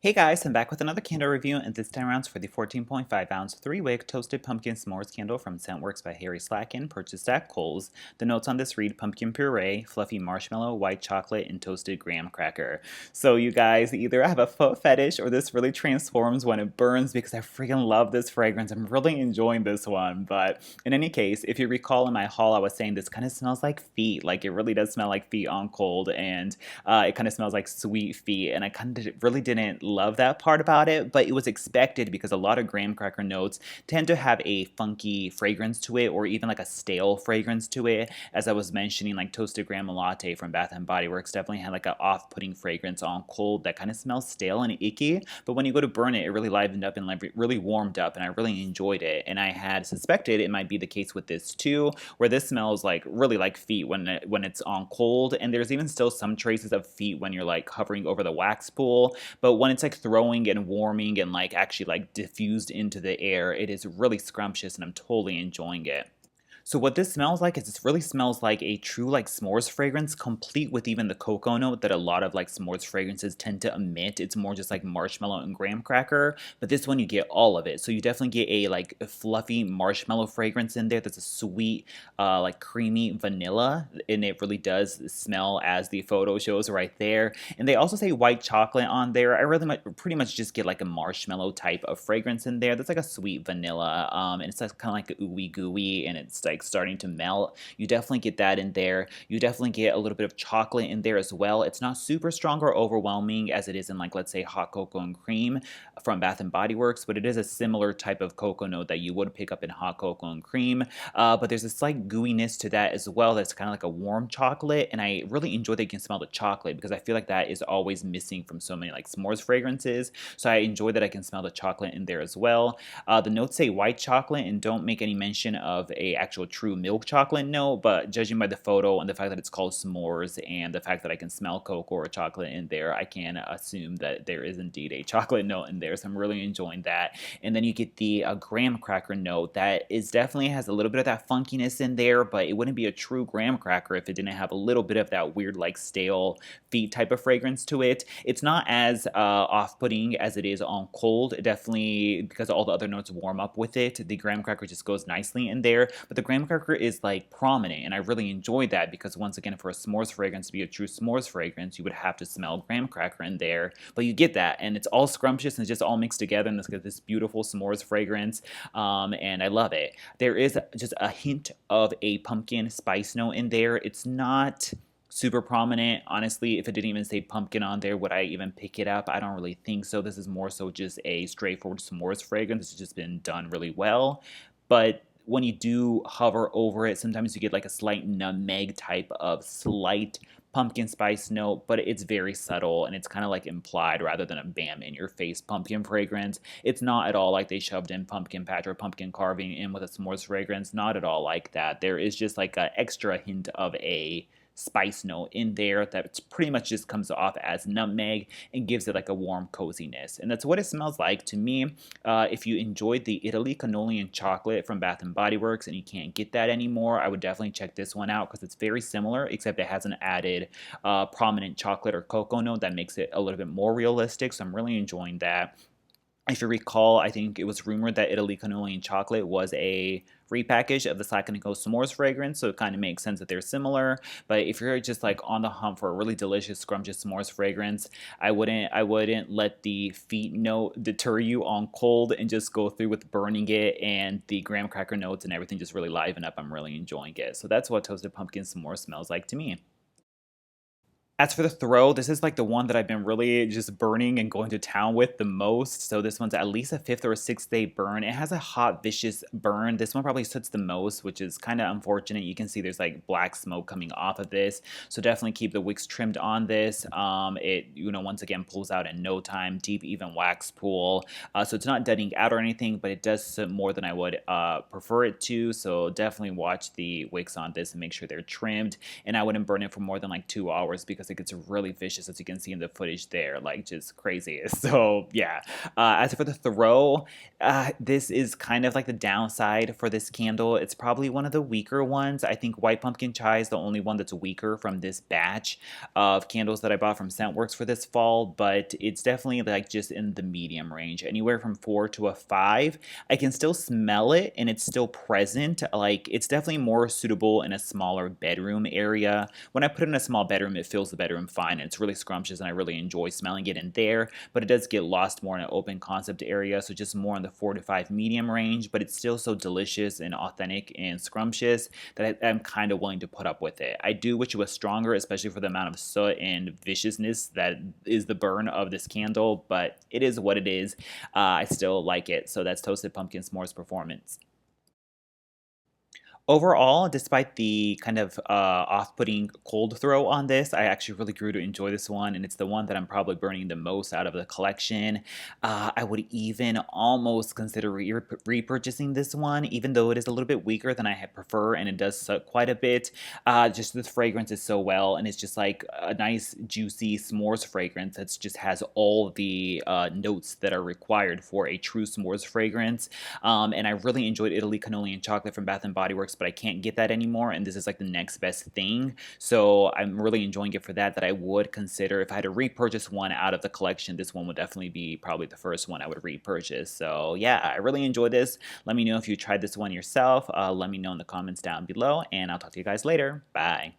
Hey guys, I'm back with another candle review, and this time around it's for the 14.5 ounce 3-wick toasted pumpkin s'mores candle from ScentWorx by Slatkin, purchased at Kohl's. The notes on this read pumpkin puree, fluffy marshmallow, white chocolate, and toasted graham cracker. So you guys either have a foot fetish or this really transforms when it burns because I freaking love this fragrance. I'm really enjoying this one, but in any case, if you recall in my haul, I was saying this kind of smells like feet. Like it really does smell like feet on cold, and it kind of smells like sweet feet, and I kind of really didn't love that part about it, but it was expected because a lot of graham cracker notes tend to have a funky fragrance to it, or even like a stale fragrance to it. As I was mentioning, like toasted graham latte from Bath and Body Works definitely had like an off-putting fragrance on cold that kind of smells stale and icky, but when you go to burn it, it really livened up and like really warmed up, and I really enjoyed it. And I had suspected it might be the case with this too, where this smells like really like feet when it's on cold, and there's even still some traces of feet when you're like hovering over the wax pool, but when it's like throwing and warming and like actually like diffused into the air, it is really scrumptious, and I'm totally enjoying it. So what this smells like is this really smells like a true like s'mores fragrance, complete with even the cocoa note that a lot of like s'mores fragrances tend to emit. It's more just like marshmallow and graham cracker, but this one you get all of it. So you definitely get a like a fluffy marshmallow fragrance in there that's a sweet, like creamy vanilla, and it really does smell as the photo shows right there. And they also say white chocolate on there. I really pretty much just get like a marshmallow type of fragrance in there. That's like a sweet vanilla, and it's like kind of like ooey gooey, and it's like starting to melt. You definitely get that in there. You definitely get a little bit of chocolate in there as well. It's not super strong or overwhelming as it is in like, let's say, hot cocoa and cream from Bath and Body Works, but it is a similar type of cocoa note that you would pick up in hot cocoa and cream. But there's a slight gooiness to that as well that's kind of like a warm chocolate, and I really enjoy that you can smell the chocolate because I feel like that is always missing from so many like s'mores fragrances. So I enjoy that I can smell the chocolate in there as well. The notes say white chocolate and don't make any mention of a actual true milk chocolate note, but judging by the photo and the fact that it's called s'mores and the fact that I can smell cocoa or chocolate in there, I can assume that there is indeed a chocolate note in there, so I'm really enjoying that. And then you get the graham cracker note that is definitely has a little bit of that funkiness in there, but it wouldn't be a true graham cracker if it didn't have a little bit of that weird like stale feet type of fragrance to it. It's not as off-putting as it is on cold, definitely because all the other notes warm up with it. The graham cracker just goes nicely in there, but the graham cracker is like prominent, and I really enjoy that because once again, for a s'mores fragrance to be a true s'mores fragrance, you would have to smell graham cracker in there, but you get that, and it's all scrumptious and it's just all mixed together, and it's got this beautiful s'mores fragrance, and I love it. There is just a hint of a pumpkin spice note in there. It's not super prominent. Honestly, if it didn't even say pumpkin on there, would I even pick it up? I don't really think so. This is more so just a straightforward s'mores fragrance. It's just been done really well. But when you do hover over it, sometimes you get like a slight nutmeg type of slight pumpkin spice note, but it's very subtle and it's kind of like implied rather than a bam in your face pumpkin fragrance. It's not at all like they shoved in pumpkin patch or pumpkin carving in with a s'mores fragrance. Not at all like that. There is just like an extra hint of a spice note in there that pretty much just comes off as nutmeg and gives it like a warm coziness, and that's what it smells like to me. If you enjoyed the Italy cannoli and chocolate from Bath and Body Works and you can't get that anymore, I would definitely check this one out because it's very similar, except it has an added prominent chocolate or cocoa note that makes it a little bit more realistic, so I'm really enjoying that. If you recall, I think it was rumored that Italy Cannoli and Chocolate was a repackage of the Slatkin S'mores fragrance, so it kind of makes sense that they're similar. But if you're just like on the hunt for a really delicious, scrumptious s'mores fragrance, I wouldn't let the feet note deter you on cold and just go through with burning it, and the graham cracker notes and everything just really liven up. I'm really enjoying it. So that's what toasted pumpkin s'mores smells like to me. As for the throw, this is like the one that I've been really just burning and going to town with the most. So this one's at least a 5th or a 6th day burn. It has a hot, vicious burn. This one probably sits the most, which is kind of unfortunate. You can see there's like black smoke coming off of this. So definitely keep the wicks trimmed on this. It, once again pulls out in no time. Deep, even wax pool. So it's not deadening out or anything, but it does sit more than I would prefer it to. So definitely watch the wicks on this and make sure they're trimmed. And I wouldn't burn it for more than like 2 hours because fragrance. It gets really vicious, as you can see in the footage there, like just crazy. So yeah. As for the throw, this is kind of like the downside for this candle. It's probably one of the weaker ones. I think White Pumpkin Chai is the only one that's weaker from this batch of candles that I bought from ScentWorx for this fall, but it's definitely like just in the medium range, anywhere from 4 to a 5. I can still smell it and it's still present. Like it's definitely more suitable in a smaller bedroom area. When I put it in a small bedroom, it fills the bedroom fine and it's really scrumptious and I really enjoy smelling it in there, but it does get lost more in an open concept area, so just more in the 4 to 5 medium range, but it's still so delicious and authentic and scrumptious that I'm kind of willing to put up with it. I do wish it was stronger, especially for the amount of soot and viciousness that is the burn of this candle, but it is what it is. I still like it, so that's Toasted Pumpkin S'mores Performance. Overall, despite the kind of off-putting cold throw on this, I actually really grew to enjoy this one, and it's the one that I'm probably burning the most out of the collection. I would even almost consider repurchasing this one, even though it is a little bit weaker than I had prefer, and it does suck quite a bit. Just the fragrance is so well, and it's just like a nice, juicy s'mores fragrance that just has all the notes that are required for a true s'mores fragrance. And I really enjoyed Italy Cannoli and Chocolate from Bath & Body Works, but I can't get that anymore, and this is like the next best thing. So I'm really enjoying it for that I would consider, if I had to repurchase one out of the collection, this one would definitely be probably the first one I would repurchase. So yeah, I really enjoyed this. Let me know if you tried this one yourself. Let me know in the comments down below, and I'll talk to you guys later. Bye.